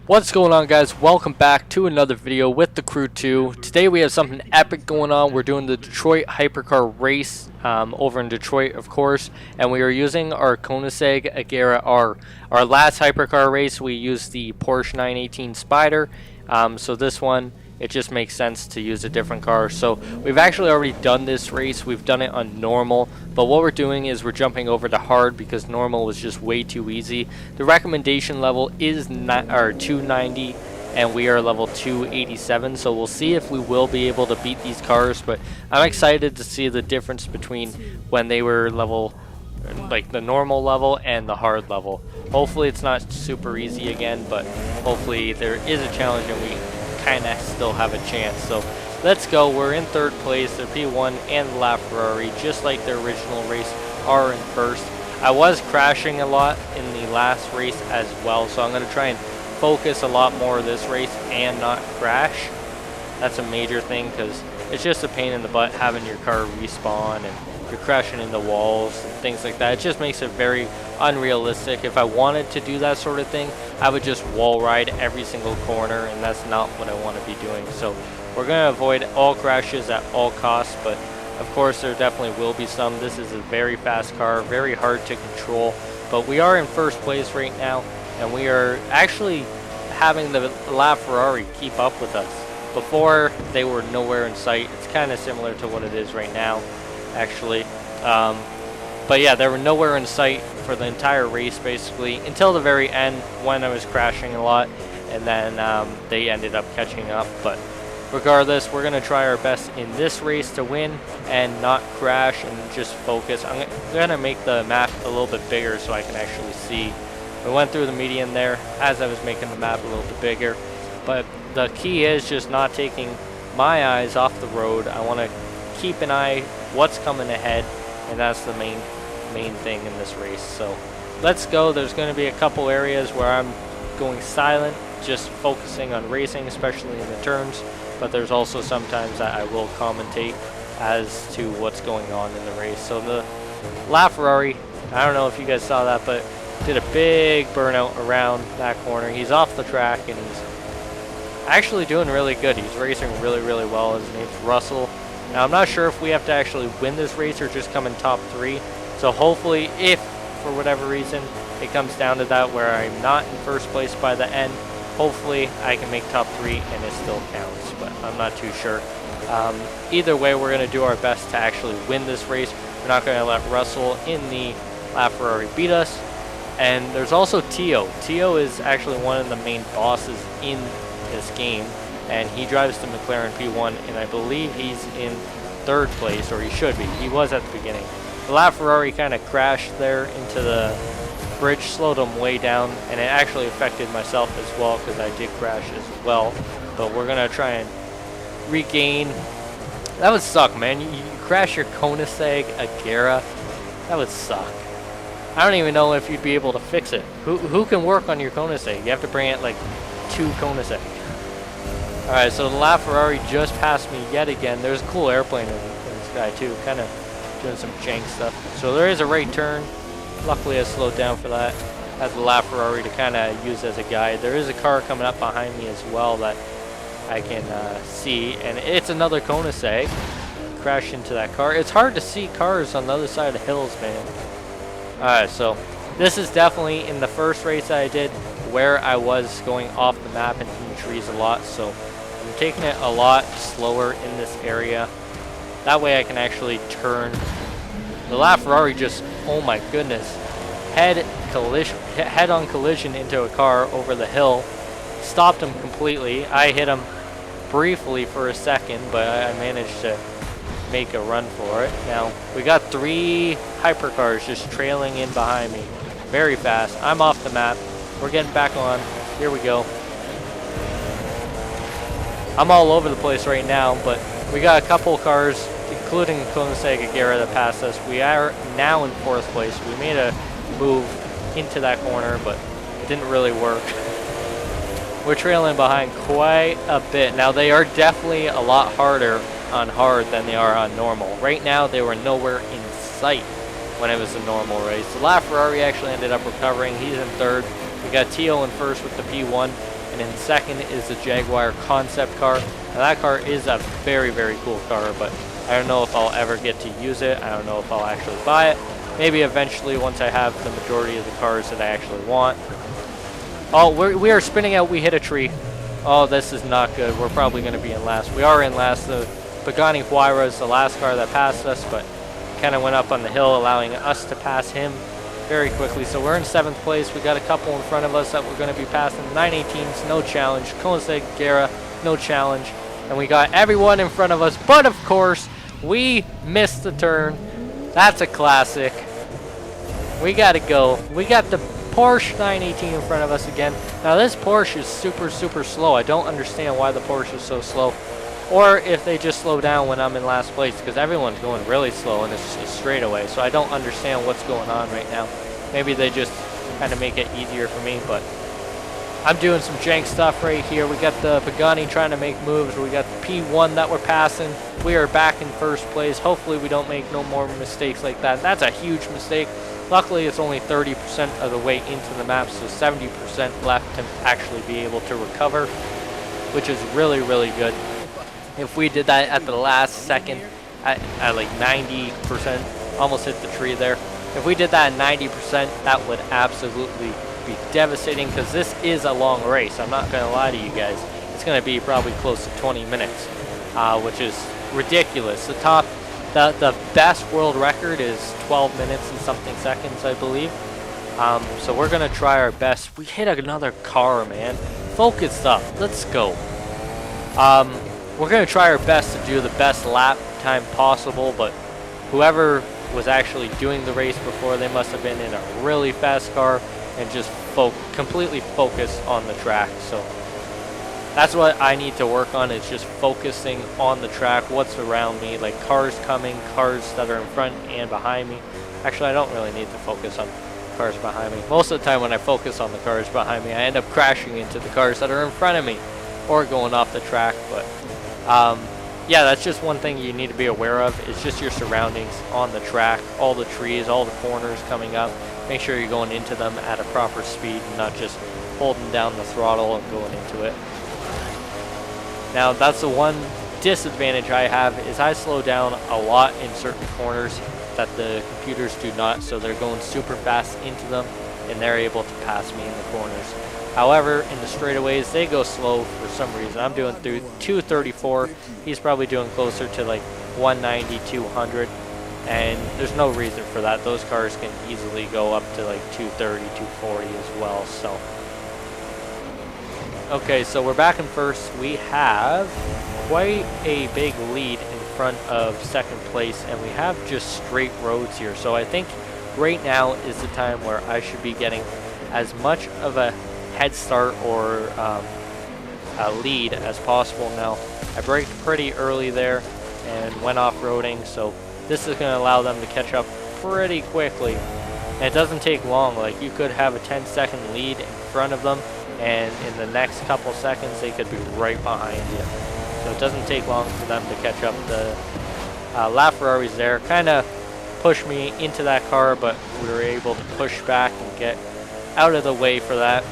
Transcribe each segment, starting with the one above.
What's going on, guys? Welcome back to another video with the crew 2. Today we have something epic going on. We're doing the Detroit Hypercar race over in Detroit, of course, and we are using our Koenigsegg Agera R. Our last Hypercar race we used the Porsche 918 Spider, so this one it just makes sense to use a different car. So we've actually already done this race. We've done it on normal, but what we're doing is we're jumping over to hard because normal was just way too easy. The recommendation level is 290 and we are level 287, so we'll see if we will be able to beat these cars. But I'm excited to see the difference between when they were level, like the normal level and the hard level. Hopefully it's not super easy again, but hopefully there is a challenge and we kind of still have a chance. So let's go. We're in third place. Their P1 and the LaFerrari, just like their original race, are in first. I was crashing a lot in the last race as well, so I'm going to try and focus a lot more of this race and not crash. That's a major thing because it's just a pain in the butt having your car respawn and you're crashing into walls and things like that. It just makes it very unrealistic. If I wanted to do that sort of thing, I would just wall ride every single corner, and that's not what I want to be doing. So we're going to avoid all crashes at all costs, but of course there definitely will be some. This is a very fast car, very hard to control, but we are in first place right now, and we are actually having the LaFerrari keep up with us. Before, they were nowhere in sight. It's kind of similar to what it is right now, actually. But yeah, they were nowhere in sight for the entire race, basically, until the very end when I was crashing a lot, and then they ended up catching up. But regardless, we're going to try our best in this race to win and not crash and just focus. I'm going to make the map a little bit bigger so I can actually see. We went through the median there as I was making the map a little bit bigger, but the key is just not taking my eyes off the road. I want to keep an eye what's coming ahead, and that's the main thing in this race. So let's go. There's going to be a couple areas where I'm going silent, just focusing on racing, especially in the turns, but there's also sometimes that I will commentate as to what's going on in the race. So the LaFerrari, I don't know if you guys saw that, but did a big burnout around that corner. He's off the track and he's actually doing really good. He's racing really well. His name's Russell. Now I'm not sure if we have to actually win this race or just come in top 3. So hopefully, if for whatever reason it comes down to that where I'm not in first place by the end, hopefully I can make top 3 and it still counts, but I'm not too sure. Either way, we're going to do our best to actually win this race. We're not going to let Russell in the LaFerrari beat us. And there's also Tio. Tio is actually one of the main bosses in this game, and he drives the McLaren P1, and I believe he's in third place, or he should be. He was at the beginning. The LaFerrari kind of crashed there into the bridge, slowed him way down, and it actually affected myself as well because I did crash as well. But we're going to try and regain. That would suck, man. You crash your Koenigsegg Agera. That would suck. I don't even know if you'd be able to fix it. Who can work on your Koenigsegg? You have to bring it like 2 Koenigsegg. Alright, so the LaFerrari just passed me yet again. There's a cool airplane in this guy too, kind of doing some jank stuff. So there is a right turn. Luckily I slowed down for that. I have the LaFerrari to kind of use as a guide. There is a car coming up behind me as well that I can see, and it's another Koenigsegg. Crash into that car. It's hard to see cars on the other side of the hills, man. Alright, so this is definitely in the first race that I did where I was going off the map and in trees a lot, so I'm taking it a lot slower in this area. That way I can actually turn. The LaFerrari just, oh my goodness, head-on collision into a car over the hill. Stopped him completely. I hit him briefly for a second, but I managed to make a run for it. Now we got 3 hypercars just trailing in behind me very fast. I'm off the map. We're getting back on. Here we go. I'm all over the place right now, but we got a couple cars, including Koenigsegg Agera, that passed us. We are now in 4th place. We made a move into that corner, but it didn't really work. We're trailing behind quite a bit. Now they are definitely a lot harder on hard than they are on normal. Right now they were nowhere in sight when it was a normal race. The LaFerrari actually ended up recovering. He's in third. We got Tio in first with the P1, and and in second is the Jaguar concept car. Now that car is a very, very cool car, but I don't know if I'll ever get to use it. I don't know if I'll actually buy it. Maybe eventually once I have the majority of the cars that I actually want. Oh, we are spinning out. We hit a tree. Oh, this is not good. We're probably going to be in last. We are in last. The Pagani Huayra is the last car that passed us, but kind of went up on the hill, allowing us to pass him very quickly. So we're in 7th place. We got a couple in front of us that we're going to be passing. 918s, no challenge. Koenigsegg Agera, no challenge. And we got everyone in front of us, but of course, we missed the turn. That's a classic. We got to go. We got the Porsche 918 in front of us again. Now this Porsche is super, super slow. I don't understand why the Porsche is so slow. Or if they just slow down when I'm in last place, because everyone's going really slow and it's a straightaway. So I don't understand what's going on right now. Maybe they just kind of make it easier for me, but I'm doing some jank stuff right here. We got the Pagani trying to make moves. We got the P1 that we're passing. We are back in 1st place. Hopefully we don't make no more mistakes like that. That's a huge mistake. Luckily it's only 30% of the way into the map, so 70% left to actually be able to recover, which is really, really good. If we did that at the last second at like 90%, almost hit the tree there. If we did that at 90%, that would absolutely be devastating, because this is a long race. I'm not going to lie to you guys. It's going to be probably close to 20 minutes, which is ridiculous. The best world record is 12 minutes and something seconds, I believe. So we're going to try our best. We hit another car, man. Focus up. Let's go. We're going to try our best to do the best lap time possible, but whoever was actually doing the race before, they must have been in a really fast car and just completely focus on the track. So that's what I need to work on, is just focusing on the track, what's around me, like cars coming, cars that are in front and behind me. Actually, I don't really need to focus on cars behind me. Most of the time when I focus on the cars behind me, I end up crashing into the cars that are in front of me or going off the track. But yeah, that's just one thing you need to be aware of. It's just your surroundings on the track, all the trees, all the corners coming up. Make sure you're going into them at a proper speed and not just holding down the throttle and going into it. Now that's the one disadvantage I have, is I slow down a lot in certain corners that the computers do not, so they're going super fast into them and they're able to pass me in the corners. However, in the straightaways, they go slow for some reason. I'm doing through 234. He's probably doing closer to like 190, 200. And there's no reason for that. Those cars can easily go up to like 230, 240 as well. So, okay, so we're back in 1st. We have quite a big lead in front of 2nd place, and we have just straight roads here. So I think right now is the time where I should be getting as much of a head start or a lead as possible. Now I braked pretty early there and went off-roading, so this is going to allow them to catch up pretty quickly, and it doesn't take long. Like, you could have a 10-second lead in front of them, and in the next couple seconds they could be right behind you. So it doesn't take long for them to catch up. The LaFerraris there kind of pushed me into that car, but we were able to push back and get out of the way for that.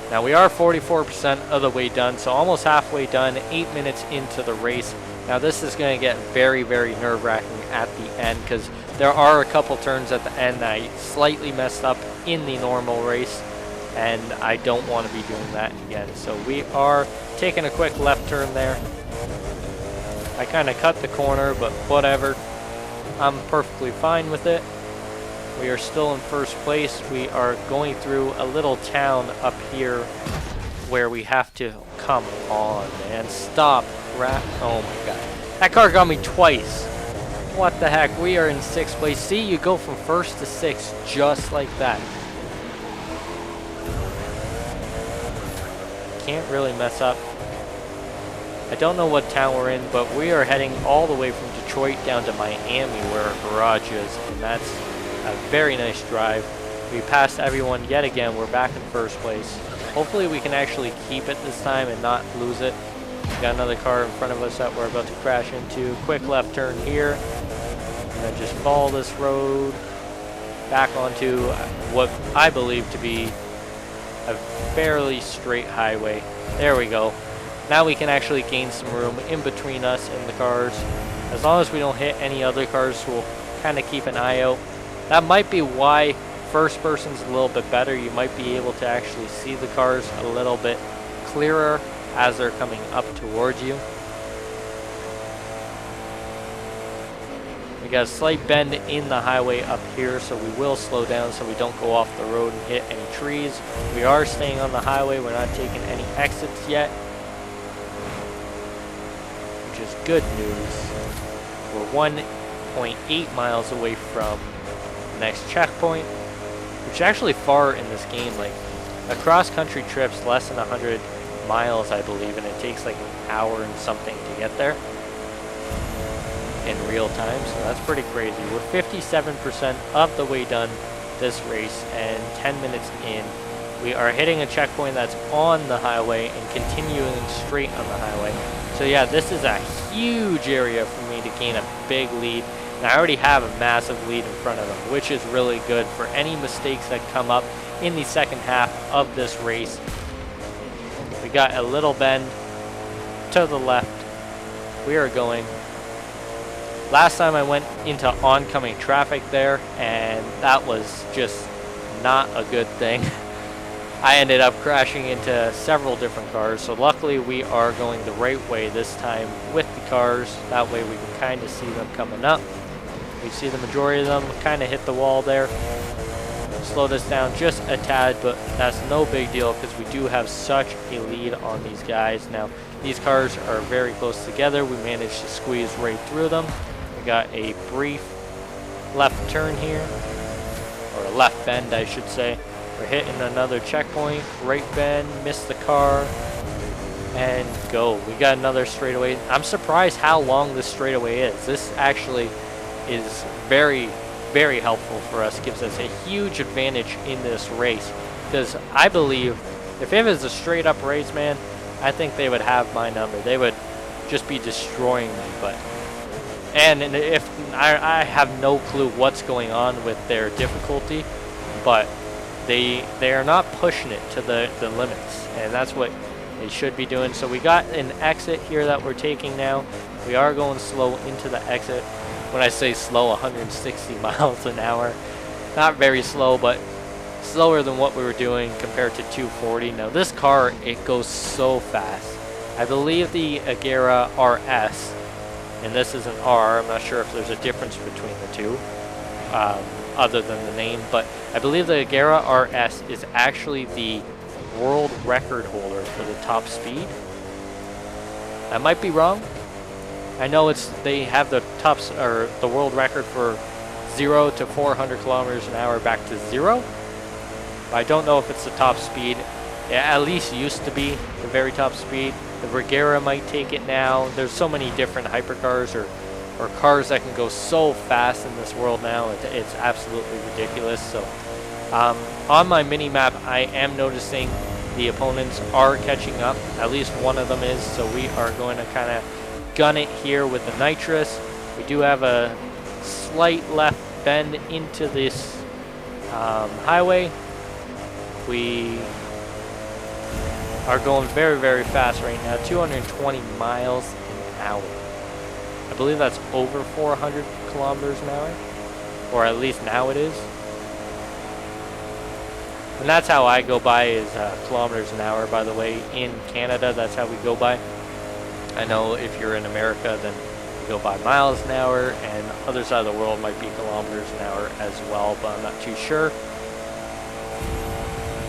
Now we are 44% of the way done, so almost halfway done, 8 minutes into the race. Now this is going to get very, very nerve-wracking at the end, because there are a couple turns at the end that I slightly messed up in the normal race, and I don't want to be doing that again. So we are taking a quick left turn there. I kind of cut the corner, but whatever. I'm perfectly fine with it. We are still in 1st place. We are going through a little town up here where we have to, come on, man, stop. Oh my god. That car got me twice. What the heck? We are in 6th place. See, you go from 1st to 6th just like that. Can't really mess up. I don't know what town we're in, but we are heading all the way from Detroit down to Miami where our garage is, and that's a very nice drive. We passed everyone yet again. We're back in 1st place. Hopefully we can actually keep it this time and not lose it. We got another car in front of us that we're about to crash into. Quick left turn here, and then just follow this road back onto what I believe to be a fairly straight highway. There we go. Now we can actually gain some room in between us and the cars. As long as we don't hit any other cars, we'll kind of keep an eye out. That might be why first person's a little bit better. You might be able to actually see the cars a little bit clearer as they're coming up towards you. We got a slight bend in the highway up here, so we will slow down so we don't go off the road and hit any trees. We are staying on the highway. We're not taking any exits yet, which is good news. We're 1.8 miles away from the next checkpoint, which is actually far in this game. Like, a cross-country trip's less than 100 miles, I believe, and it takes like an hour and something to get there in real time, so that's pretty crazy. We're 57% of the way done this race, and 10 minutes in, we are hitting a checkpoint that's on the highway and continuing straight on the highway. So yeah, this is a huge area for me to gain a big lead, and I already have a massive lead in front of them, which is really good for any mistakes that come up in the second half of this race. We got a little bend to the left. We are going. Last time I went into oncoming traffic there, and that was just not a good thing. I ended up crashing into several different cars, so luckily we are going the right way this time with the cars. That way we can kind of see them coming up. We see the majority of them kind of hit the wall there. Slow this down just a tad, but that's no big deal because we do have such a lead on these guys. Now, these cars are very close together. We managed to squeeze right through them. We got a brief left turn here, or a left bend, I should say. We're hitting another checkpoint, right bend, miss the car, and go. We got another straightaway. I'm surprised how long this straightaway is. This actually is very, very helpful for us. Gives us a huge advantage in this race, because I believe if it was a straight up race, man, I think they would have my number. They would just be destroying me. But and if I have no clue what's going on with their difficulty, but they are not pushing it to the limits, and that's what they should be doing. So we got an exit here that we're taking now. We are going slow into the exit. When I say slow, 160 miles an hour. Not very slow, but slower than what we were doing compared to 240. Now this car, it goes so fast. I believe the Agera RS, and this is an R, I'm not sure if there's a difference between the two, other than the name, but I believe the Agera RS is actually the world record holder for the top speed. I might be wrong. I know they have the tops, or the world record for 0 to 400 kilometers an hour back to 0. But I don't know if it's the top speed. It at least used to be the very top speed. The Agera might take it now. There's so many different hypercars or cars that can go so fast in this world now. It's absolutely ridiculous. So on my mini map, I am noticing the opponents are catching up. At least one of them is. So we are going to kind of gun it here with the nitrous. We do have a slight left bend into this highway. We are going very, very fast right now, 220 miles an hour. I believe that's over 400 kilometers an hour, or at least now it is. And that's how I go by, is kilometers an hour, by the way. In Canada, that's how we go by. I know if you're in America, then you go by miles an hour, and other side of the world might be kilometers an hour as well, but I'm not too sure.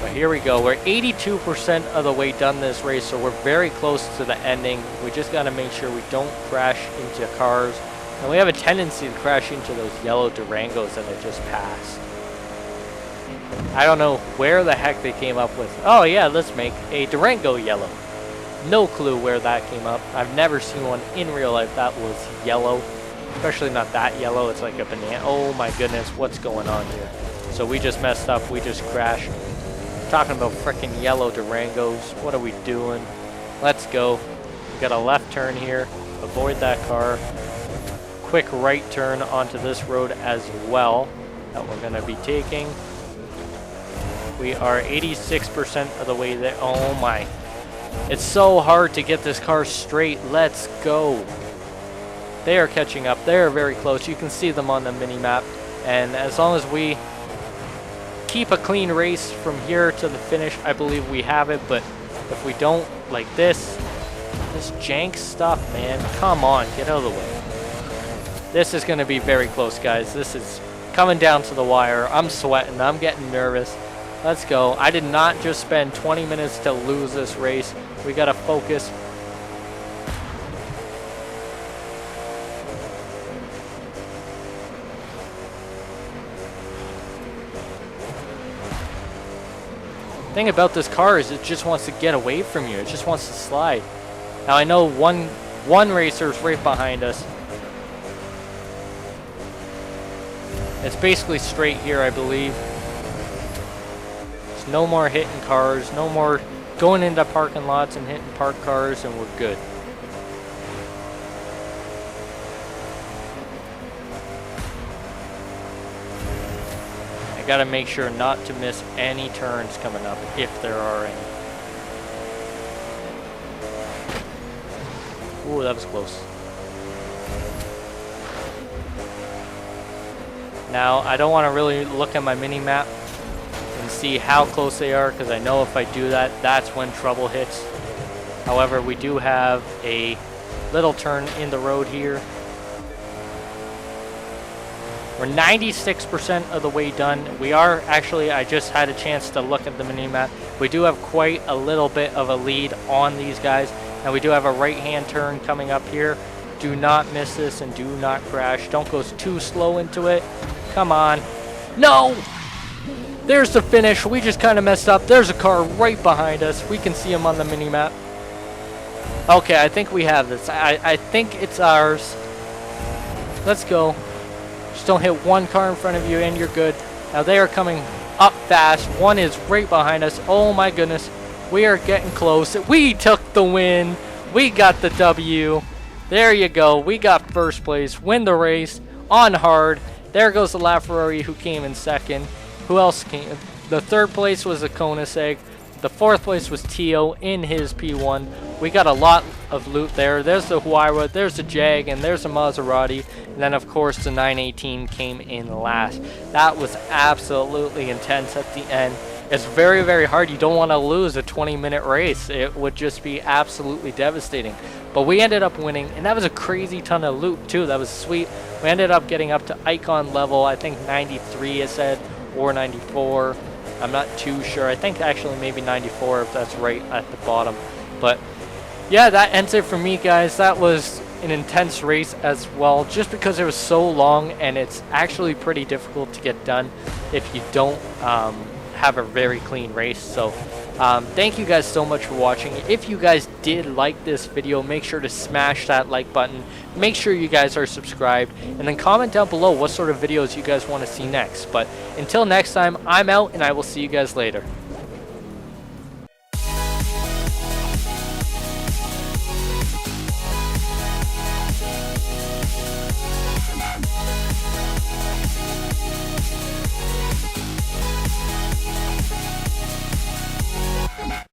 But here we go. We're 82% of the way done this race, so we're very close to the ending. We just got to make sure we don't crash into cars. And we have a tendency to crash into those yellow Durangos that I just passed. I don't know where the heck they came up with. Oh yeah, let's make a Durango yellow. No clue where that came up. I've never seen one in real life that was yellow. Especially not that yellow. It's like a banana. Oh my goodness, what's going on here? So we just messed up. We just crashed. Talking about freaking yellow Durangos. What are we doing? Let's go. We got a left turn here. Avoid that car. Quick right turn onto this road as well that we're going to be taking. We are 86% of the way there. Oh my. It's so hard to get this car straight. Let's go. They are catching up. They are very close. You can see them on the mini-map. And as long as we keep a clean race from here to the finish, I believe we have it. But if we don't, like this jank stuff, man, come on, get out of the way. This is going to be very close, guys. This is coming down to the wire. I'm sweating. I'm getting nervous. Let's go. I did not just spend 20 minutes to lose this race. We got to focus. Thing about this car is it just wants to get away from you. It just wants to slide. Now I know one racer is right behind us. It's basically straight here, I believe. There's no more hitting cars, no more going into parking lots and hitting parked cars, and we're good. Got to make sure not to miss any turns coming up, if there are any. Ooh, that was close. Now, I don't want to really look at my mini-map and see how close they are, because I know if I do that, that's when trouble hits. However, we do have a little turn in the road here. We're 96% of the way done. We are actually, I just had a chance to look at the mini-map. We do have quite a little bit of a lead on these guys. And we do have a right-hand turn coming up here. Do not miss this and do not crash. Don't go too slow into it. Come on. No! There's the finish. We just kind of messed up. There's a car right behind us. We can see him on the mini-map. Okay, I think we have this. I think it's ours. Let's go. Just don't hit one car in front of you and you're good. Now they are coming up fast. One is right behind us. Oh my goodness. We are getting close. We took the win. We got the W. There you go. We got first place. Win the race on hard. There goes the LaFerrari who came in second. Who else came? The third place was the Koenigsegg. The fourth place was Tio in his P1. We got a lot of loot there. There's the Huayra, there's the Jag, and there's the Maserati. And then, of course, the 918 came in last. That was absolutely intense at the end. It's very, very hard. You don't want to lose a 20-minute race. It would just be absolutely devastating. But we ended up winning, and that was a crazy ton of loot, too. That was sweet. We ended up getting up to icon level, I think 93, it said, or 94. I'm not too sure. I think actually maybe 94 if that's right at the bottom. But yeah, that ends it for me, guys. That was an intense race as well, just because it was so long, and it's actually pretty difficult to get done if you don't have a very clean race. So thank you guys so much for watching. If you guys did like this video, make sure to smash that like button. Make sure you guys are subscribed, and then comment down below what sort of videos you guys want to see next. But until next time, I'm out, and I will see you guys later.